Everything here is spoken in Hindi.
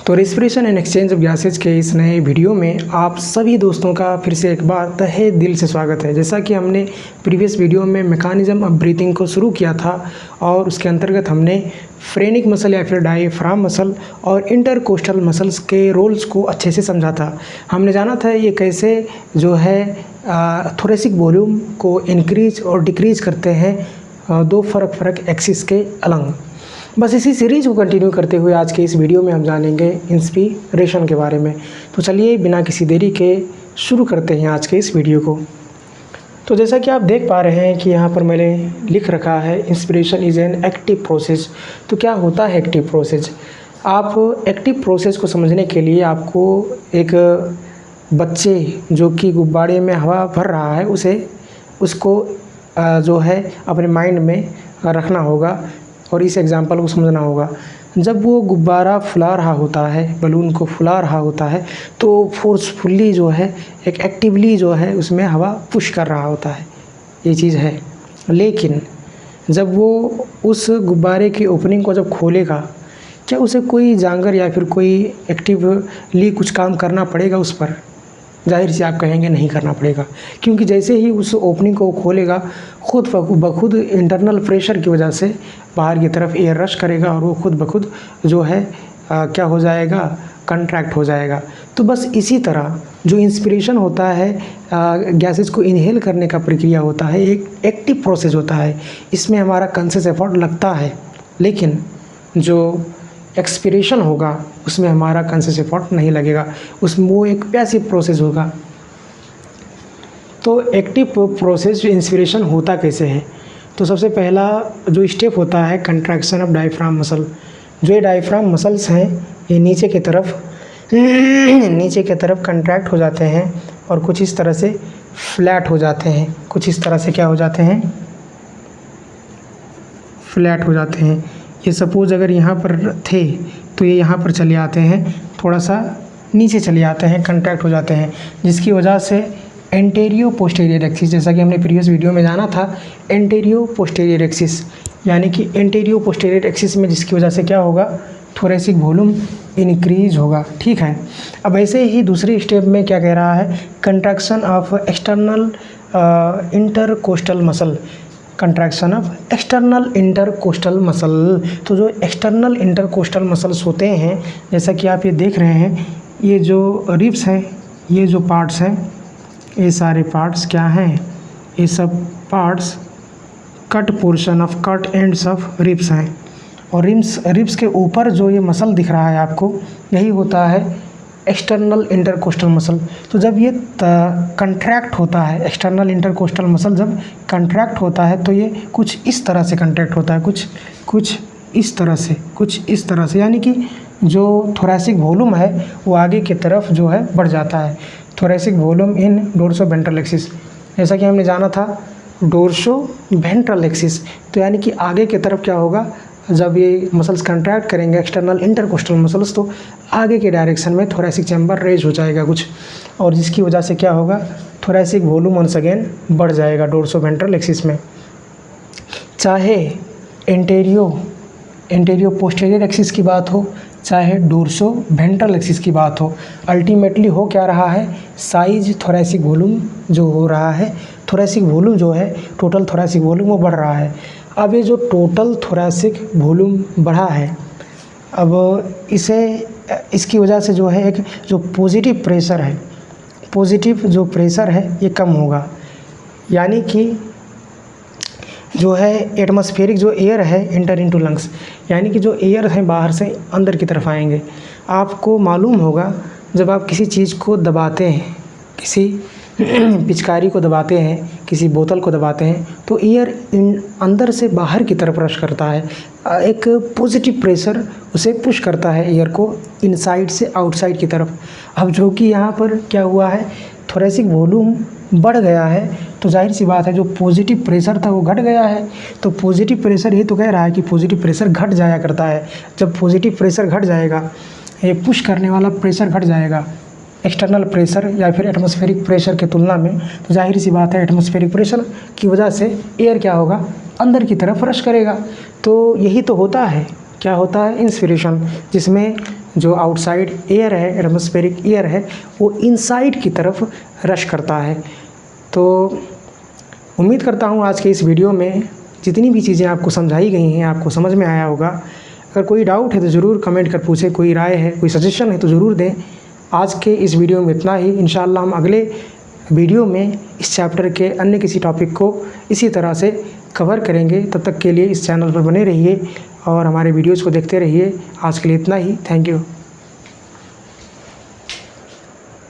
तो respiration and exchange of gases के इस नए वीडियो में आप सभी दोस्तों का फिर से एक बार तहे दिल से स्वागत है। जैसा कि हमने प्रीवियस वीडियो में मैकेनिज्म ऑफ ब्रीथिंग को शुरू किया था और उसके अंतर्गत हमने फ्रेनिक मसल या फिर डायफ्राम मसल और इंटरकोस्टल मसल्स के रोल्स को अच्छे से समझा था। हमने जाना था ये कैसे जो है थोरेसिक वॉल्यूम को इंक्रीज और डिक्रीज करते हैं दो फर्क एक्सिस के अलग। बस इसी सीरीज़ को कंटिन्यू करते हुए आज के इस वीडियो में हम जानेंगे इंस्पिरेशन के बारे में। तो चलिए बिना किसी देरी के शुरू करते हैं आज के इस वीडियो को। तो जैसा कि आप देख पा रहे हैं कि यहाँ पर मैंने लिख रखा है inspiration is an active process. तो क्या होता है एक्टिव प्रोसेस? आप एक्टिव प्रोसेस को समझने के लिए आपको एक बच्चे जो कि गुब्बारे में हवा भर रहा है उसको जो है अपने माइंड में रखना होगा और इस एग्जांपल को समझना होगा। जब वो गुब्बारा फुला रहा होता है, बलून को फुला रहा होता है, तो फोर्सफुली जो है एक एक्टिवली जो है उसमें हवा पुश कर रहा होता है, ये चीज़ है। लेकिन जब वो उस गुब्बारे की ओपनिंग को जब खोलेगा, क्या उसे कोई जांगर या फिर कोई एक्टिवली कुछ काम करना पड़ेगा उस पर? जाहिर सी आप कहेंगे नहीं करना पड़ेगा, क्योंकि जैसे ही उस ओपनिंग को खोलेगा खुद बखुद इंटरनल प्रेशर की वजह से बाहर की तरफ एयर रश करेगा और वो खुद बखुद जो है क्या हो जाएगा, कंट्रैक्ट हो जाएगा। तो बस इसी तरह जो इंस्पिरेशन होता है, गैसेस को इनहेल करने का प्रक्रिया होता है, एक एक्टिव प्रोसेस होता है। इसमें हमारा कॉन्शियस एफर्ट लगता है, लेकिन जो एक्सपिरेशन होगा उसमें हमारा कॉन्शियस एफर्ट नहीं लगेगा, उसमें वो एक पैसिव प्रोसेस होगा। तो एक्टिव प्रोसेस जो इंस्पिरेशन होता कैसे है? तो सबसे पहला जो स्टेप होता है कंट्रैक्शन ऑफ डायफ्राम मसल। जो ये डायफ्राम मसल्स हैं ये नीचे की तरफ कंट्रैक्ट हो जाते हैं और कुछ इस तरह से फ्लैट हो जाते हैं। कुछ इस तरह से क्या हो जाते हैं? फ्लैट हो जाते हैं। ये सपोज़ अगर यहाँ पर थे तो ये यहाँ पर चले आते हैं, थोड़ा सा नीचे चले आते हैं, कंट्रैक्ट हो जाते हैं, जिसकी वजह से एंटेरियो पोस्टीरियर एक्सिस, जैसा कि हमने प्रीवियस वीडियो में जाना था, एंटेरियो पोस्टीरियर एक्सिस यानी कि एंटेरियो पोस्टीरियर एक्सिस में जिसकी वजह से क्या होगा, थोरेसिक वॉल्यूम इंक्रीज होगा। ठीक है। अब ऐसे ही दूसरी स्टेप में क्या कह रहा है, contraction of external intercostal muscle, contraction of external intercostal muscle. तो जो एक्सटर्नल इंटरकोस्टल मसल्स होते हैं, जैसा कि आप ये देख रहे हैं, ये जो रिब्स हैं, ये जो पार्ट्स हैं, ये सारे पार्ट्स क्या हैं, ये सब parts cut portion of cut ends of ribs हैं। और रिब्स के ऊपर जो ये मसल दिख रहा है आपको, यही होता है एक्सटर्नल इंटरकोस्टल मसल। तो जब ये कंट्रैक्ट होता है, एक्सटर्नल इंटरकोस्टल मसल जब कंट्रैक्ट होता है तो ये कुछ इस तरह से कंट्रैक्ट होता है, कुछ इस तरह से, यानी कि जो थोरेसिक वॉल्यूम है वो आगे की तरफ जो है बढ़ जाता है। थोरेसिक वॉल्यूम इन डोर्सो वेंट्रल एक्सिस, जैसा कि हमने जाना था डोर्सो वेंट्रल एक्सिस, तो यानी कि आगे की तरफ क्या होगा, जब ये मसल्स कंट्रैक्ट करेंगे एक्सटर्नल इंटरकोस्टल मसल्स, तो आगे के डायरेक्शन में थोरेसिक चैम्बर रेज हो जाएगा कुछ, और जिसकी वजह से क्या होगा, थोरेसिक वॉल्यूम वंस अगेन बढ़ जाएगा डोर्सो वेंट्रल एक्सिस में। चाहे एंटेरियो पोस्टीरियर एक्सिस की बात हो, चाहे डोर्सो वेंट्रल एक्सिस की बात हो, अल्टीमेटली हो क्या रहा है, साइज थोरेसिक वॉल्यूम जो हो रहा है, थोरेसिक वॉल्यूम जो है, टोटल थोरेसिक वॉल्यूम वो बढ़ रहा है। अब ये जो टोटल थोरेसिक वॉल्यूम बढ़ा है, अब इसकी वजह से जो है एक जो पॉजिटिव प्रेशर है ये कम होगा, यानी कि जो है एटमॉस्फेरिक जो एयर है इंटर इनटू लंग्स, यानी कि जो एयर है बाहर से अंदर की तरफ आएंगे। आपको मालूम होगा जब आप किसी चीज़ को दबाते हैं, किसी पिचकारी को दबाते हैं, किसी बोतल को दबाते हैं, तो एयर अंदर से बाहर की तरफ रश करता है, एक पॉजिटिव प्रेशर उसे पुश करता है एयर को इनसाइड से आउटसाइड की तरफ। अब जो कि यहाँ पर क्या हुआ है, थोरेसिक वॉल्यूम बढ़ गया है, तो जाहिर सी बात है जो पॉजिटिव प्रेशर था वो घट गया है। तो पॉजिटिव प्रेशर ये तो कह रहा है कि पॉजिटिव प्रेशर घट जाया करता है। जब पॉजिटिव प्रेशर घट जाएगा, ये पुश करने वाला प्रेशर घट जाएगा एक्सटर्नल प्रेशर या फिर एटमॉस्फेरिक प्रेशर के तुलना में, तो जाहिर सी बात है एटमॉस्फेरिक प्रेशर की वजह से एयर क्या होगा, अंदर की तरफ रश करेगा। तो यही तो होता है, क्या होता है, इंस्पिरेशन, जिसमें जो आउटसाइड एयर है, एटमॉस्फेरिक एयर है, वो इनसाइड की तरफ रश करता है। तो उम्मीद करता हूँ आज के इस वीडियो में जितनी भी चीज़ें आपको समझाई गई हैं आपको समझ में आया होगा। अगर कोई डाउट है तो ज़रूर कमेंट कर पूछें, कोई राय है, कोई सजेशन है तो ज़रूर दें। आज के इस वीडियो में इतना ही। इंशाअल्लाह हम अगले वीडियो में इस चैप्टर के अन्य किसी टॉपिक को इसी तरह से कवर करेंगे। तब तक के लिए इस चैनल पर बने रहिए और हमारे वीडियोज़ को देखते रहिए। आज के लिए इतना ही। Thank you.